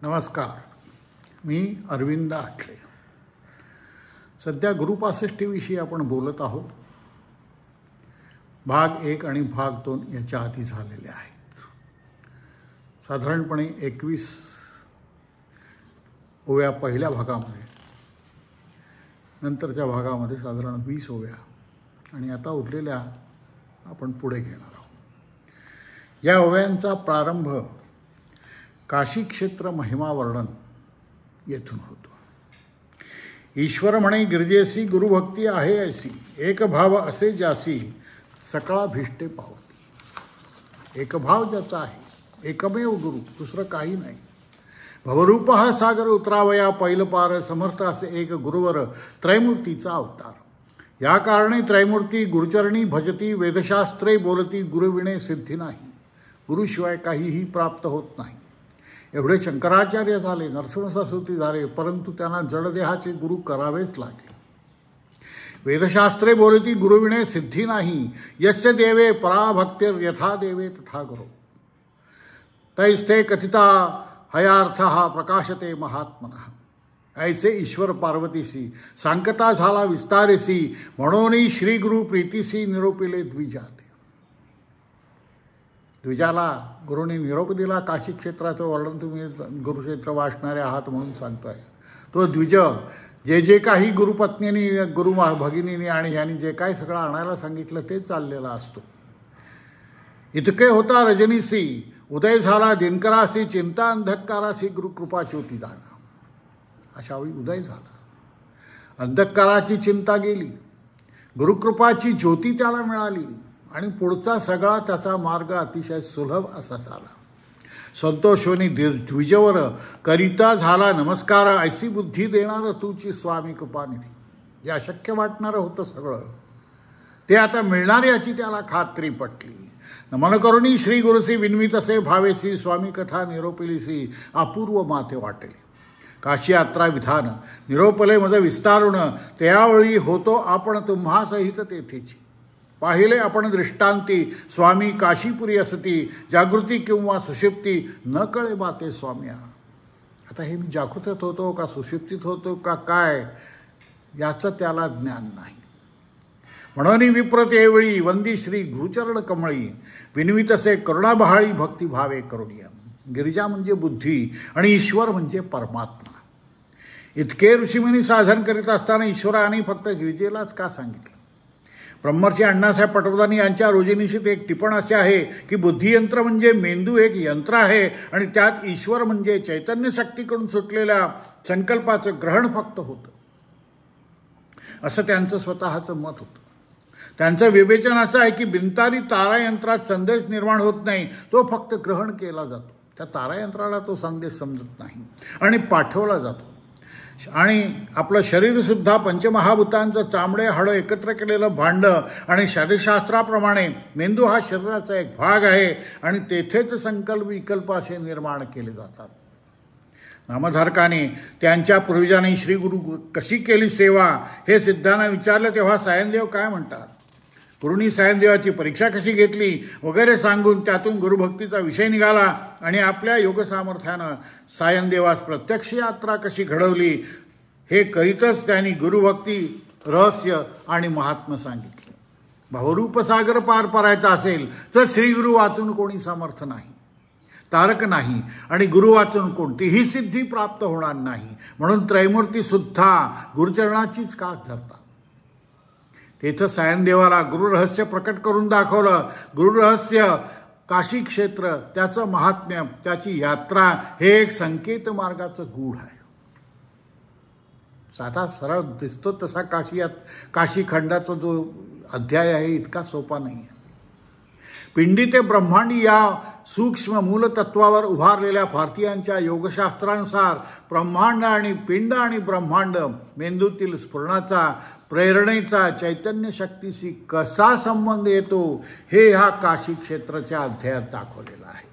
नमस्कार. मी अरविंद आठले. सध्या गुरुपासष्टीविषयी आपण बोलत आहोत. भाग 1 आणि भाग 2 याच्या आधी झालेले आहेत. साधारणपणे 21 ओव्या पहिल्या भागामध्ये, नंतरच्या भागामध्ये साधारण 20 ओव्या, आणि आता उरलेल्या आपण पुढे घेणार आहोत. या ओव्यांचा प्रारंभ काशी क्षेत्र महिमा वर्णन येथून होतो. ईश्वर म्हणे गिरजेसी गुरुभक्ती आहे ऐसी, एक भाव असे ज्यासी सकळा भिष्टे पावती. एकभाव ज्याचा आहे, एकमेव गुरु, दुसरं काही नाही. भवरूप हा सागर उतरावया पैल पार, समर्थ असे एक गुरुवर त्रैमूर्तीचा अवतार. या कारणे त्रैमूर्ती गुरुचरणी भजती, वेदशास्त्रे बोलती गुरुविणे सिद्धी नाही. गुरुशिवाय काहीही प्राप्त होत नाही. एवढे शंकराचार्य झाले, नरसिंह सरस्वती झाले, परंतु त्यांना जडदेहाचे गुरु करावेच लागले. वेदशास्त्रे बोलती गुरुविणे सिद्धी नाही. यस्य देवे पराभक्तिर यथा देवे तथा गुरु, तैस्ते कथिता हयार्थः प्रकाशते महात्मनः. ऐसे ईश्वर पार्वतीसी सांकता झाला विस्तारेसी, म्हणून श्री गुरु प्रीतीसी निरोपिले द्विजाते. द्विजाला गुरुने निरोप दिला. काशी क्षेत्राचं वर्णन तुम्ही गुरुक्षेत्र वाचणारे आहात म्हणून सांगतोय. तो द्विज जे काही गुरुपत्नींनी, गुरु भगिनींनी आणि ह्यांनी जे काही सगळं आणायला सांगितलं ते चाललेला असतो. इतके होता रजनीसी, उदय झाला दिनकरासी, चिंता अंधकारासी गुरुकृपा ज्योती जाणं. अशावेळी उदय झाला, अंधकाराची चिंता गेली, गुरुकृपाची ज्योती त्याला मिळाली आणि पुढचा सगळा त्याचा मार्ग अतिशय सुलभ असा झाला. संतोषोनी द्विजवर करिता झाला नमस्कार, ऐसी बुद्धी देणार तूची स्वामी कृपानिधी. जे अशक्य वाटणारं होतं सगळं ते आता मिळणार याची त्याला खात्री पटली. नमन करुणी श्री गुरुसी विन्वितसे भावेसी, स्वामी कथा निरोपिलीसी अपूर्व माते वाटेली. काशी यात्रा विधान निरोपले मज विस्तारुण, त्यावेळी होतो आपण तुम्हा सहित तेथेची. पाहिले आपण दृष्टांती स्वामी काशीपुरी असती, जागृती किंवा सुषुप्ती न कळे माते स्वाम्या. आता हे मी जागृतीत होतो का सुषुप्तीत होतो का काय याचं त्याला ज्ञान नाही. म्हणून विप्रत येवेळी वंदी श्री गुरुचरण कमळी, विन्वितसे करुणाबहाळी भक्ती भावे करुणीय. गिरिजा म्हणजे बुद्धी आणि ईश्वर म्हणजे परमात्मा. इतके ऋषीमुनी साधन करीत असताना ईश्वराने फक्त गिरिजेलाच का सांगितलं? ब्रह्मर्षी अण्णासाहेब पटवर्धन यांच्या रोजनिशीत एक टिपण असे आहे की बुद्धियंत्र म्हणजे मेंदू एक यंत्र आहे आणि त्यात ईश्वर म्हणजे चैतन्य शक्तीकडून सुटलेल्या संकल्पाचं ग्रहण फक्त होतं, असं त्यांचं स्वतःचं मत होतं. त्यांचं विवेचन असं आहे की बिनतारी तारायंत्रात संदेश निर्माण होत नाही, तो फक्त ग्रहण केला जातो. त्या तारायंत्राला तो संदेश समजत नाही आणि पाठवला जातो. आणि आपलं शरीरसुद्धा पंचमहाभूतांचं चामडे हाडं एकत्र केलेलं भांडं आणि शरीरशास्त्राप्रमाणे मेंदू हा शरीराचा एक भाग आहे आणि तेथेच संकल्प विकल्प असे निर्माण केले जातात. नामधारकाने त्यांच्या पूर्वजांनी श्रीगुरु कशी केली सेवा हे सिद्धांना विचारलं तेव्हा सायनदेव काय म्हणतात? गुरुनी सायनदेवाची परीक्षा कशी घेतली वगैरे सांगून त्यातून गुरुभक्तीचा विषय निघाला आणि आपल्या योगसामर्थ्यानं सायनदेवास प्रत्यक्ष यात्रा कशी घडवली हे करीतच त्यांनी गुरुभक्ती रहस्य आणि महात्म्य सांगितले. भावरूप सागर पार पारायचा असेल तर श्रीगुरु वाचून कोणी समर्थ नाही, तारक नाही, आणि गुरु वाचून कोणतीही सिद्धी प्राप्त होणार नाही. म्हणून त्रैमूर्ती सुद्धा गुरुचरणाचीच कास धरतात. तेथं सायनदेवाला गुरुरहस्य प्रकट करून दाखवलं. गुरुरहस्य, काशी क्षेत्र, त्याचं महात्म्य, त्याची यात्रा हे एक संकेत मार्गाचं गूढ आहे. साधा सरळ दिसतो तसा काशी खंडाचा जो अध्याय आहे इतका सोपा नाही आहे. पिंडी ते ब्रह्मांडी या सूक्ष्म मूलतत्वावर उभारलेल्या भारतीयांच्या योगशास्त्रानुसार ब्रह्मांड आणि पिंड आणि ब्रह्मांड मेंदूतील स्फुरणाचा, प्रेरणेचा, चैतन्य शक्तीशी कसा संबंध येतो हे ह्या काशी क्षेत्राच्या अध्यायात दाखवलेलं आहे.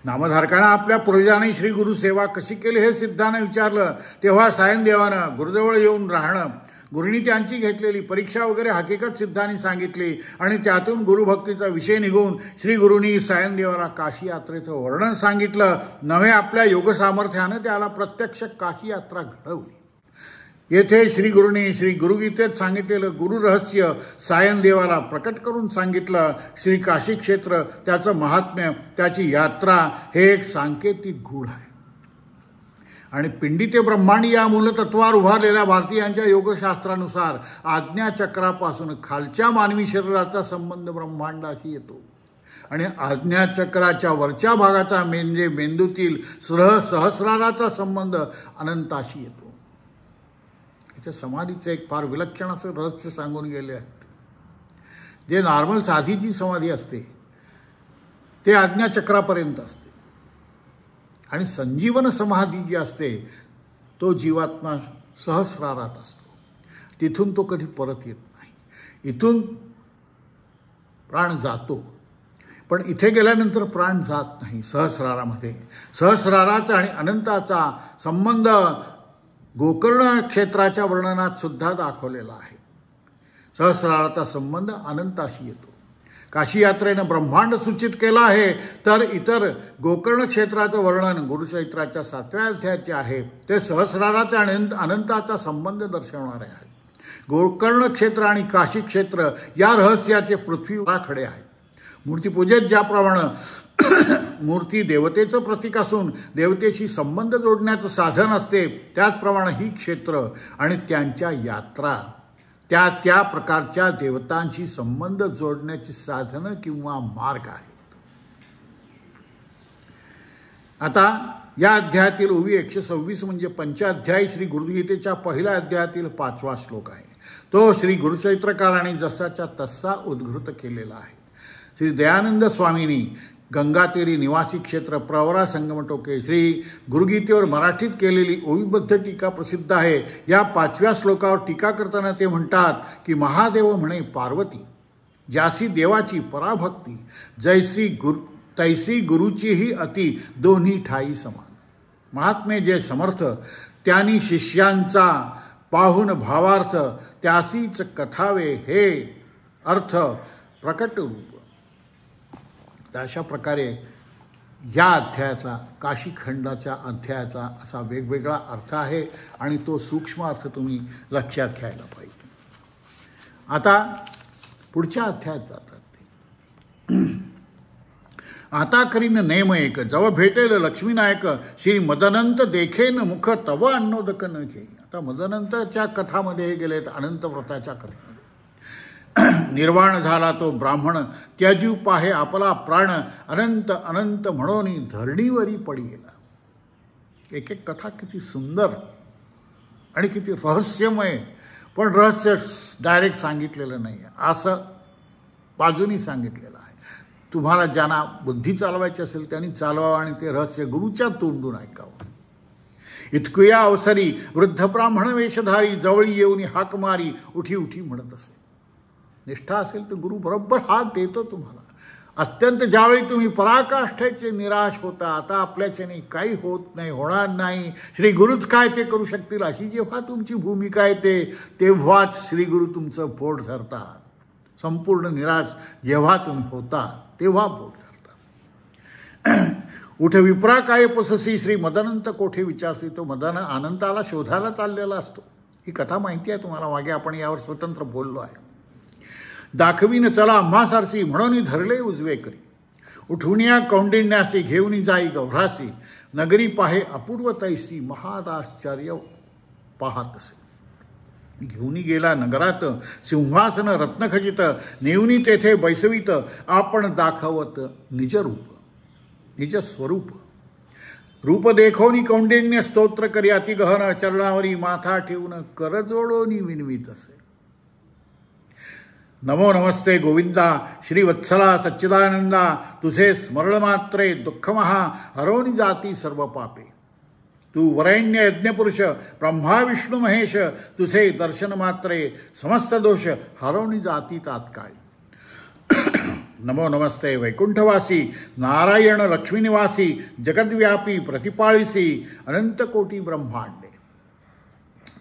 नामधारकांना आपल्या पूर्वजांनी श्री गुरु सेवा कशी केली हे सिद्धांना विचारलं तेव्हा सायनदेवानं गुरुजवळ येऊन राहणं, गुरुनी त्यांची घेतलेली परीक्षा वगैरे हकीकत सिद्धांनी सांगितली आणि त्यातून गुरुभक्तीचा विषय निघून श्री गुरुनी सायनदेवाला काशी यात्रेचं वर्णन सांगितलं. नव्हे आपल्या योग सामर्थ्यानं त्याला प्रत्यक्ष काशी यात्रा घडवली. येथे श्री गुरुनी श्री गुरुगीतेत सांगितलेलं गुरु रहस्य सायनदेवाला प्रकट करून सांगितलं. श्री काशी क्षेत्र, त्याचं महात्म्य, त्याची यात्रा हे एक सांकेतिक गूढ आहे. आणि पिंडी ते ब्रह्मांड या मूलतत्वावर उभारलेल्या भारतीयांच्या योगशास्त्रानुसार आज्ञाचक्रापासून खालच्या मानवी शरीराचा संबंध ब्रह्मांडाशी येतो आणि आज्ञाचक्राच्या वरच्या भागाचा म्हणजे मेंदूतील सहस्राराचा संबंध अनंताशी येतो. इथे समाधीचं एक फार विलक्षण असं रहस्य सांगून गेले आहेत. जे नॉर्मल साधी जी समाधी असते ते आज्ञाचक्रापर्यंत असते आणि संजीवन समाधी जी असते तो जीवात्मा सहस्रारात असतो. तिथून तो कधी परत येत नाही. इथून प्राण जातो पण इथे गेल्यानंतर प्राण जात नाही. सहस्रारामध्ये सहस्राराचा आणि अनंताचा संबंध गोकर्ण क्षेत्राच्या वर्णनात सुद्धा दाखवलेला आहे. सहस्राराचा संबंध अनंताशी येतो. काशी यात्रेनं ब्रह्मांड सूचित केलं आहे तर इतर गोकर्ण क्षेत्राचं वर्णन गुरुचरित्राच्या 7व्या अध्यायाचे आहे. ते सहस्राराचा आणि अनंताचा संबंध दर्शवणारे आहे. गोकर्ण क्षेत्र आणि काशी क्षेत्र या रहस्याचे पृथ्वीवर खडे आहेत. मूर्तीपूजेत ज्याप्रमाणे मूर्ती देवतेचं प्रतीक असून देवतेशी संबंध जोडण्याचं साधन असते त्याचप्रमाणे ही क्षेत्र आणि त्यांच्या यात्रा त्या त्या प्रकारच्या देवतांशी संबंध जोडण्याची साधनं किंवा मार्ग आहेत. आता या अध्यायातील ओवी 126 म्हणजे पंचाध्यायी श्री गुरुगीतेच्या पहिल्या अध्यायातील 5वा श्लोक आहे. तो श्री गुरुचरित्रकारांनी जसाच्या तसा उद्घृत केलेला आहे. श्री दयानंद स्वामींनी गंगातीरी निवासी क्षेत्र प्रवरा संगमटोके श्री गुरुगीतेवर मराठीत केलेली ओवीबद्ध टीका प्रसिद्ध आहे. या 5व्या श्लोकावर टीका करताना ते म्हणतात की महादेव म्हणे पार्वती, ज्यासी देवाची पराभक्ती, तैसी गुरुचीही अति, दोन्ही ठाई समान. महात्मे जे समर्थ त्यांनी शिष्यांचा पाहून भावार्थ, त्यासीच कथावे हे अर्थ प्रकट रूप. अशा प्रकारे या अध्यायाचा काशी खंडाच्या अध्यायाचा असा वेगवेगळा अर्थ आहे आणि तो सूक्ष्म अर्थ तुम्ही लक्षात घ्यायला पाहिजे. आता पुढच्या अध्यायात जातात ते. आता करीन नेम एक, जव भेटेल लक्ष्मीनायक, श्री मदनंत देखेन मुख तव अन्नोदक न घे. आता मदनंतच्या कथामध्ये हे गेलेत अनंत व्रताच्या कथेमध्ये. निर्वाण झाला तो ब्राह्मण, त्याजीव पाहे आपला प्राण, अनंत अनंत म्हणून धरणीवरी पडी गेला. एक एक कथा किती सुंदर आणि किती रहस्यमय, पण रहस्य डायरेक्ट सांगितलेलं नाही आहे, असं बाजूनी सांगितलेलं आहे. तुम्हाला ज्यांना बुद्धी चालवायची असेल त्यांनी चालवावं आणि ते रहस्य गुरुच्या तोंडून ऐकावं. इतकुया अवसरी वृद्ध ब्राह्मण वेशधारी, जवळी येऊन हाक मारी, उठी उठी म्हणत असे. निष्ठा असेल तर गुरु बरोबर हात देतो तुम्हाला. अत्यंत ज्यावेळी तुम्ही पराकाष्ठेचे निराश होता, आता आपल्याच्याने काही होत नाही, होणार नाही, श्री गुरुच काय ते करू शकतील, अशी जेव्हा तुमची भूमिका येते तेव्हाच श्री गुरु तुमचं पोट धरतात. संपूर्ण निराश जेव्हा तुम्ही होता तेव्हा पोट धरतात. उठ विप्रा काय पससी, श्री मदनंत कोठे विचारसी. तो मदन अनंताला शोधायला चाललेला असतो. ही कथा माहिती आहे तुम्हाला, मागे आपण यावर स्वतंत्र बोललो आहे. दाखवीन चला आम्हासारसी, म्हणून धरले उजवे करी. उठून या कौंडिण्यासी, घेऊन जाई गौरासी, नगरी पाहे अपूर्व तैसी, महादाश्चर्य पाहत असे. घेऊन गेला नगरात सिंहासन रत्नखचित, नेऊनी तेथे बैसवित, आपण दाखवत निजरूप निज स्वरूप. रूप देखोनी कौंडिन्य स्तोत्र करी, अति गहन चरणावरी माथा ठेवून करजोडोनी विनवीत असे. नमो नमस्ते गोविंदा, श्रीवत्सला सच्चिदानंदा, तुझे स्मरण मात्रे दुःखमहा हरवून जाती सर्व पापे. तू वरेण्य यज्ञपुरुष ब्रह्मा विष्णू महेश, तुझे दर्शन मात्रे समस्त दोष हरवून जाती तात्काळी. नमो नमस्ते वैकुंठवासी, नारायण लक्ष्मीनिवासी, जगद्व्यापी प्रतिपाळीसी, अनंत कोटी ब्रह्मांडे.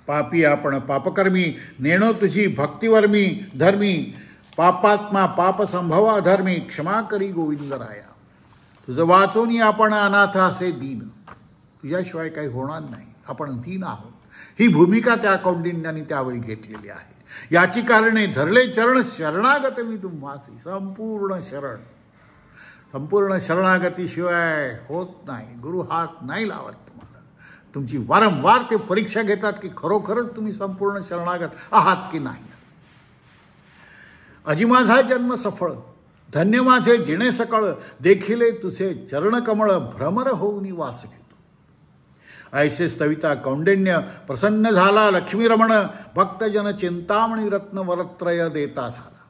पापी आपण पापकर्मी, नेणो तुझी भक्तिवर्मी धर्मी, पापात्मा पाप संभवा धर्मी, क्षमा करी गोविंदराया. तुझं वाचून आपण अनाथ असे दीन, तुझ्याशिवाय काही होणार नाही, आपण दीन आहोत. ही भूमिका त्या कौंडिन्याने त्यावेळी घेतलेली आहे. याची कारणे धरले चरण शरणागत मी तुम्हासी. संपूर्ण शरण, संपूर्ण शरणागतीशिवाय होत नाही. गुरु हात नाही लावत तुम्हाला. तुमची वारंवार ते परीक्षा घेतात की खरोखरच तुम्ही संपूर्ण शरणागत आहात की नाही. अजी माझा जन्म सफळ, धन्य माझे जिणे सकळ, देखिले तुझे चरणकमळ, भ्रमर होऊनी वास घेतो. ऐसे स्तविता कौंडिन्य, प्रसन्न झाला लक्ष्मीरमण, भक्तजन चिंतामणी रत्न वरत्रय देता झाला.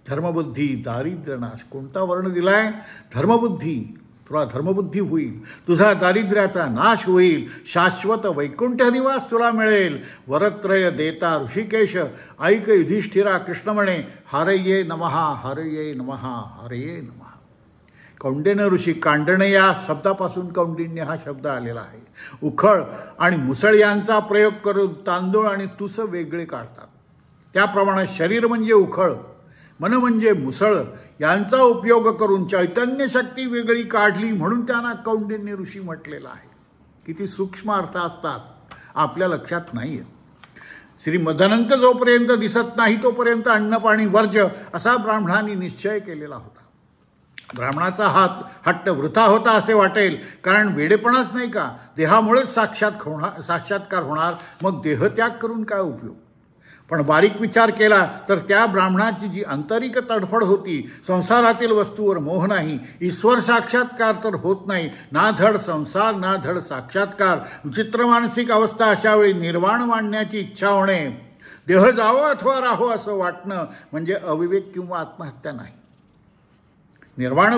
धर्मबुद्धी दारिद्र्यनाश. कोणता वर्ण दिलाय? धर्मबुद्धी. तुला धर्मबुद्धी होईल, तुझा दारिद्र्याचा नाश होईल, शाश्वत वैकुंठ निवास तुला मिळेल. वरत्रय देता ऋषिकेश, ऐक युधिष्ठिरा कृष्ण म्हणे, हरये नमहा हरये नमहा हरये नमहा. कौंडिन्य ऋषी, कांडणे या शब्दापासून कौंडिन्य हा शब्द आलेला आहे. उखळ आणि मुसळ यांचा प्रयोग करून तांदूळ आणि तुस वेगळे काढतात. त्याप्रमाणे शरीर म्हणजे उखळ, मन म्हणजे मुसळ यांचा उपयोग करून चैतन्य शक्ती वेगळी काढली, म्हणून त्यांना कौंडिन्य ऋषी म्हटलेलं आहे. किती सूक्ष्म अर्थ असतात आपल्या लक्षात नाही येत. श्रीमदनंत जोपर्यंत दिसत नाही तोपर्यंत अन्नपाणी वर्ज्य असा ब्राह्मणांनी निश्चय केलेला होता. ब्राह्मणाचा हट्ट वृथा होता असे वाटेल, कारण वेडेपणाच नाही का, देहामुळेच साक्षात्कार होणार, मग देहत्याग करून काय उपयोग. पण बारीक विचार केला तर त्या ब्राह्मणाची जी आंतरिक तडफड होती, संसारातील वस्तूवर मोह नाही, ईश्वर साक्षात्कार तर होत नाही, ना धड संसार ना धड साक्षात्कार, विचित्र मानसिक अवस्था, अशा वेळी निर्वाण मांडण्याची इच्छा होणे, देह जावो अथवा राहो असं वाटणं म्हणजे अविवेक किंवा आत्महत्या नाही. निर्वाण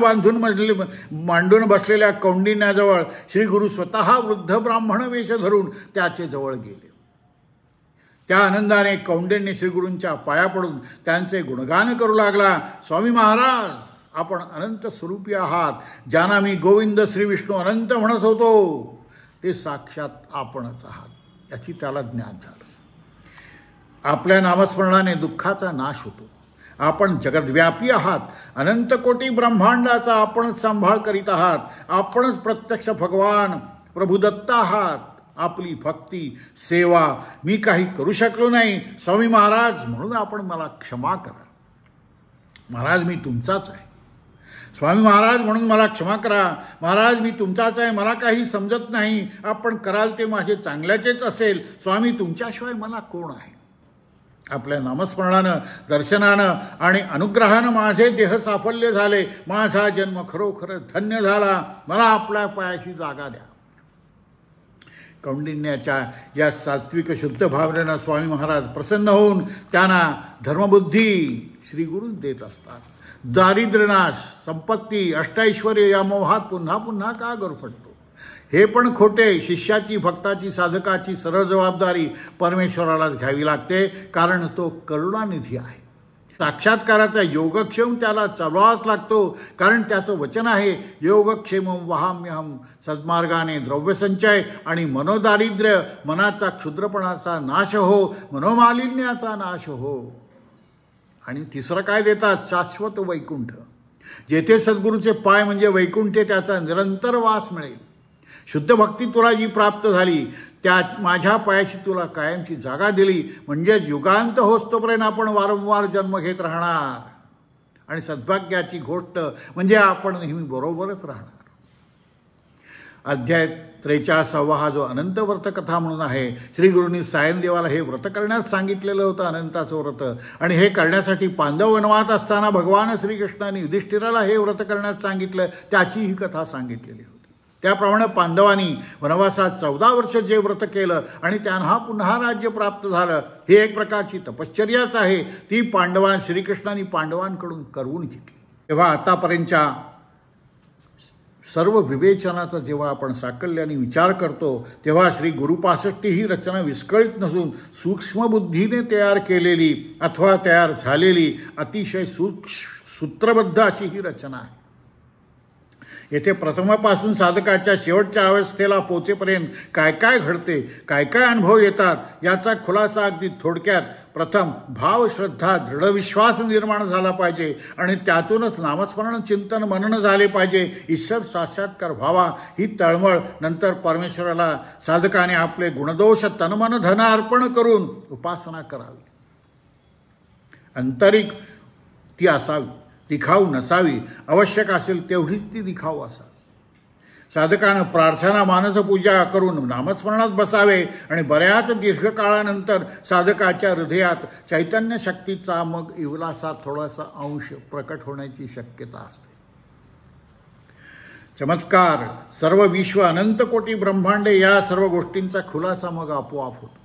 मांडून बसलेल्या कौंडिन्याजवळ श्री गुरु स्वतः वृद्ध ब्राह्मण वेश धरून त्याचे जवळ गेले. त्या आनंदाने कौंडिन्य श्रीगुरूंच्या पाया पडून त्यांचे गुणगान करू लागला. स्वामी महाराज, आपण अनंत स्वरूपी आहात. ज्यांना मी गोविंद श्री विष्णू अनंत म्हणत होतो ते साक्षात आपणच आहात, याची त्याला ज्ञान झालं. आपल्या नामस्मरणाने दुःखाचा नाश होतो. आपण जगद्व्यापी आहात. अनंत कोटी ब्रह्मांडाचा आपणच सांभाळ करीत आहात. आपणच प्रत्यक्ष भगवान प्रभुदत्त आहात. आपली भक्ती सेवा मी काही करू शकलो नाही. स्वामी महाराज, म्हणून आपण मला क्षमा करा. महाराज, मी तुमचाच आहे. स्वामी महाराज, म्हणून मला क्षमा करा. महाराज, मी तुमचाच आहे, मला काही समजत नाही. आपण कराल ते माझे चांगल्याचेच असेल. स्वामी, तुमच्याशिवाय मला कोण आहे. आपल्या नामस्मरणानं, दर्शनानं आणि अनुग्रहानं माझे देह साफल्य झाले. माझा जन्म खरोखर धन्य झाला. मला आपल्या पायाची जागा द्या. कौंडिन्याच्या या सात्विक शुद्ध भावनेनं स्वामी महाराज प्रसन्न होऊन त्यांना धर्मबुद्धी श्रीगुरू देत असतात. दारिद्र्यनाश, संपत्ती, अष्टैश्वर्य या मोहात पुन्हा पुन्हा का गरफटतो? हे पण खोटे. शिष्याची, भक्ताची, साधकाची सर्व जबाबदारी परमेश्वरालाच घ्यावी लागते, कारण तो करुणानिधी आहे. साक्षात्काराचा योगक्षेम त्याला चालवावाच लागतो, कारण त्याचं वचन आहे, योगक्षेमं वहाम्यहम. सद्मार्गाने द्रव्यसंचय आणि मनोदारिद्र्य, मनाचा क्षुद्रपणाचा नाश हो, मनोमालिन्याचा नाश हो. आणि तिसरं काय देतात? शाश्वत वैकुंठ. जेथे सद्गुरूचे पाय म्हणजे वैकुंठे, त्याचा निरंतर वास मिळेल. शुद्ध भक्ती तुला जी प्राप्त झाली, त्या माझ्या पायाशी तुला कायमची जागा दिली, म्हणजेच युगांत होस्तोपर्यंत आपण वारंवार जन्म घेत राहणार. आणि सद्भाग्याची गोष्ट म्हणजे आपण नेहमी बरोबरच राहणार. अध्याय 43 हा जो अनंत व्रत कथा म्हणून आहे, श्रीगुरूंनी सायनदेवाला हे व्रत करण्यास सांगितलेलं होतं, अनंताचं व्रत. आणि हे करण्यासाठी पांडव वनवात असताना भगवान श्रीकृष्णाने युधिष्ठिराला हे व्रत करण्यास सांगितलं, त्याची ही कथा सांगितलेली होती. त्याप्रमाणे पांडवांनी वनवासात 14 वर्ष जे व्रत केलं आणि त्यांना पुन्हा राज्य प्राप्त झालं, ही एक प्रकारची तपश्चर्याच आहे. ती श्रीकृष्णाने पांडवांकडून करवून घेतली. तेव्हा आतापर्यंतच्या सर्व विवेचनाचा जेव्हा आपण साकल्याने विचार करतो, तेव्हा श्री गुरु 65 ही रचना विस्कळीत नसून सूक्ष्म बुद्धीने तयार केलेली अथवा तयार झालेली अतिशय सूत्रबद्ध अशी ही रचना आहे. येथे प्रथमापासून साधकाच्या शेवटच्या अवस्थेला पोचेपर्यंत काय काय घडते, काय काय अनुभव येतात याचा खुलासा अगदी थोडक्यात. प्रथम भाव, श्रद्धा, दृढ विश्वास निर्माण झाला पाहिजे आणि त्यातूनच नामस्मरण, चिंतन, मनन झाले पाहिजे. ईश्वर साक्षात्कार व्हावा ही तळमळ. नंतर परमेश्वराला साधकाने आपले गुणदोष तनमन धन अर्पण करून उपासना करावी. आंतरिक ती असावी, दिखाऊ नसावी. आवश्यक असेल तेवढीच ती दिखाऊ असावी. साधकानं प्रार्थना, मानसपूजा करून नामस्मरणात बसावे आणि बऱ्याच दीर्घकाळानंतर साधकाच्या हृदयात चैतन्य शक्तीचा मग इवलासा थोडासा अंश प्रकट होण्याची शक्यता असते. चमत्कार, सर्व विश्व, अनंत कोटी ब्रह्मांडे या सर्व गोष्टींचा खुलासा मग आपोआप होतो.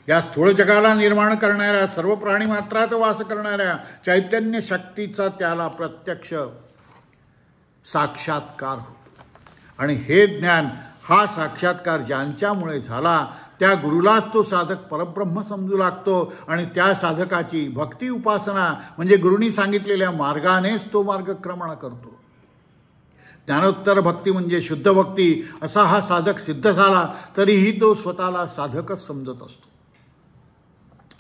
या स्थूळ जगाला निर्माण करणाऱ्या, सर्व प्राणीमात्रात वास करणाऱ्या चैतन्य शक्तीचा त्याला प्रत्यक्ष साक्षात्कार होतो. आणि हे ज्ञान, हा साक्षात्कार ज्यांच्यामुळे झाला त्या गुरुलाच तो साधक परब्रह्म समजू लागतो आणि त्या साधकाची भक्ती उपासना म्हणजे गुरुनी सांगितलेल्या मार्गानेच तो मार्गक्रमण करतो. ज्ञानोत्तर भक्ती म्हणजे शुद्ध भक्ती असा हा साधक सिद्ध झाला तरीही तो स्वतःला साधकच समजत असतो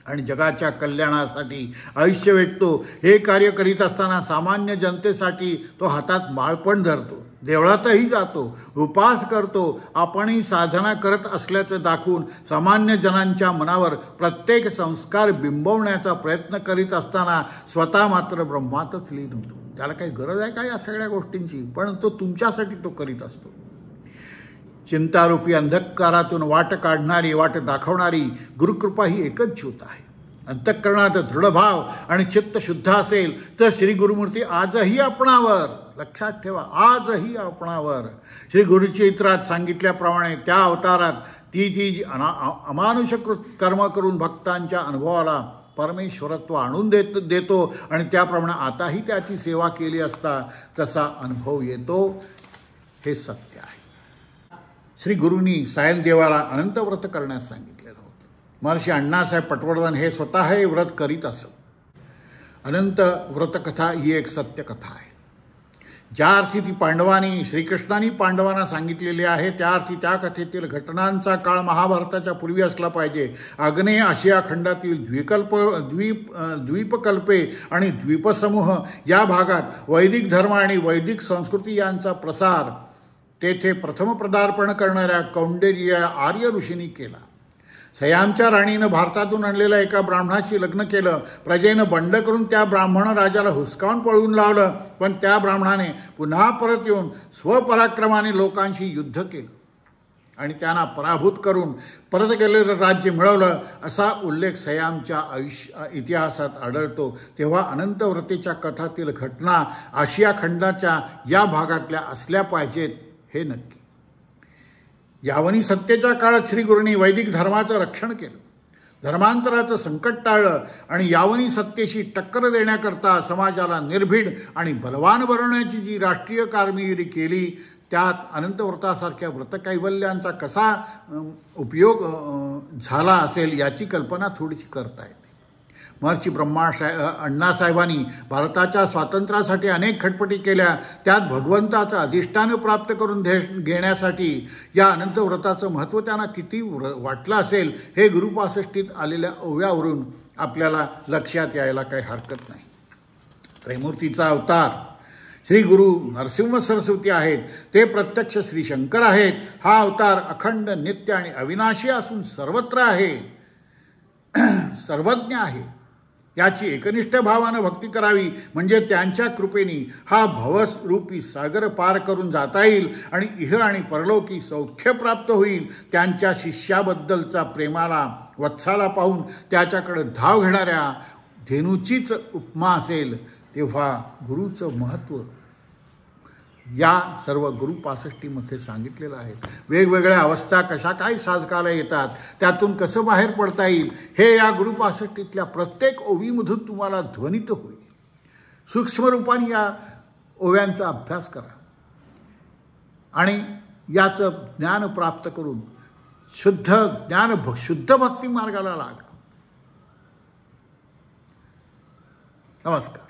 आणि जगाच्या कल्याणासाठी आयुष्य वेचतो. हे कार्य करीत असताना सामान्य जनतेसाठी तो हातात माळपण धरतो, देवळातही जातो, उपास करतो. आपणही साधना करत असल्याचं दाखवून सामान्य जनांच्या मनावर प्रत्येक संस्कार बिंबवण्याचा प्रयत्न करीत असताना स्वतः मात्र ब्रह्मातच लीन होतो. त्याला काही गरज आहे का या सगळ्या गोष्टींची, पण तो तुमच्यासाठी तो करीत असतो. चिंतारूपी अंधकारातून वाट काढणारी, वाट दाखवणारी गुरुकृपा ही एकच ज्योत आहे. अंतःकरणात दृढभाव आणि चित्त शुद्ध असेल तर श्री गुरुमूर्ती आजही आपणावर, लक्षात ठेवा, आजही आपणावर श्री गुरुचरित्रात सांगितल्याप्रमाणे त्या अवतारात ती अमानुषकृत कर्म करून भक्तांच्या अनुभवाला परमेश्वरत्व आणून देतो आणि त्याप्रमाणे आताही त्याची सेवा केली असता तसा अनुभव येतो. हे सत्य आहे. श्री गुरूंनी सायनदेवाला अनंत व्रत करण्यास सांगितलेलं होतं. महर्षी अण्णासाहेब पटवर्धन हे स्वतः हे व्रत करीत असत. अनंत व्रतकथा ही एक सत्यकथा आहे. ज्या अर्थी ती पांडवांनी, श्रीकृष्णांनी पांडवांना सांगितलेली आहे त्या अर्थी त्या कथेतील घटनांचा काळ महाभारताच्या पूर्वी असला पाहिजे. आग्नेय आशिया खंडातील द्वीपकल्पे आणि द्वीपसमूह या भागात वैदिक धर्म आणि वैदिक संस्कृती यांचा प्रसार तेथे प्रथम पदार्पण करणाऱ्या कौंडिर्य आर्य ऋषींनी केला. सयामच्या राणीनं भारतातून आणलेल्या एका ब्राह्मणाशी लग्न केलं. प्रजेनं बंड करून त्या ब्राह्मण राजाला हुसकावून पळवून लावलं, पण त्या ब्राह्मणाने पुन्हा परत येऊन स्वपराक्रमाने लोकांशी युद्ध केलं आणि त्यांना पराभूत करून परत गेलेलं राज्य मिळवलं असा उल्लेख सयामच्या इतिहासात आढळतो. तेव्हा अनंतव्रतेच्या कथातील घटना आशिया खंडाच्या या भागातल्या असल्या पाहिजेत हे नक्की. यावनी सत्तेच्या काळात श्री गुरूंनी वैदिक धर्माचं रक्षण केलं, धर्मांतराचं संकट टाळलं आणि यावनी सत्तेशी टक्कर देण्याकरता समाजाला निर्भीड आणि बलवान बनवण्याची जी राष्ट्रीय कामगिरी केली त्यात अनंतव्रतासारख्या व्रतकैवल्यांचा कसा उपयोग झाला असेल याची कल्पना थोडीशी करता येते. महर्षी अण्णासाहेबांनी भारताच्या स्वातंत्र्यासाठी अनेक खटपटी केल्या. त्यात भगवंताचं अधिष्ठान प्राप्त करून घेण्यासाठी या अनंतव्रताचं महत्त्व त्यांना किती वाटलं असेल हे गुरुपासष्टीत आलेल्या ओव्यावरून आपल्याला लक्षात यायला काही हरकत नाही. त्रैमूर्तीचा अवतार श्री गुरु नरसिंह सरस्वती आहेत, ते प्रत्यक्ष श्री शंकर आहेत. हा अवतार अखंड, नित्य आणि अविनाशी असून सर्वत्र आहे, सर्वज्ञ आहे. याची एकनिष्ठ भावानं भक्ती करावी म्हणजे त्यांच्या कृपेने हा भवरूपी सागर पार करून जाता येईल आणि इह आणि परलोकी सौख्य प्राप्त होईल. त्यांच्या शिष्याबद्दलचा प्रेमाला, वत्साला पाहून त्याच्याकडे धाव घेणाऱ्या धेनूचीच उपमा असेल. तेव्हा गुरुचं महत्त्व या सर्व गुरु 65मध्ये सांगितलेलं आहे. वेगवेगळ्या अवस्था कशा काय साधकाला येतात, त्यातून कसं बाहेर पडता येईल हे या गुरु 65तल्या प्रत्येक ओवीमधून तुम्हाला ध्वनित होईल. सूक्ष्म रूपाने या ओव्यांचा अभ्यास करा आणि याचं ज्ञान प्राप्त करून शुद्ध भक्ती मार्गाला लागा. नमस्कार.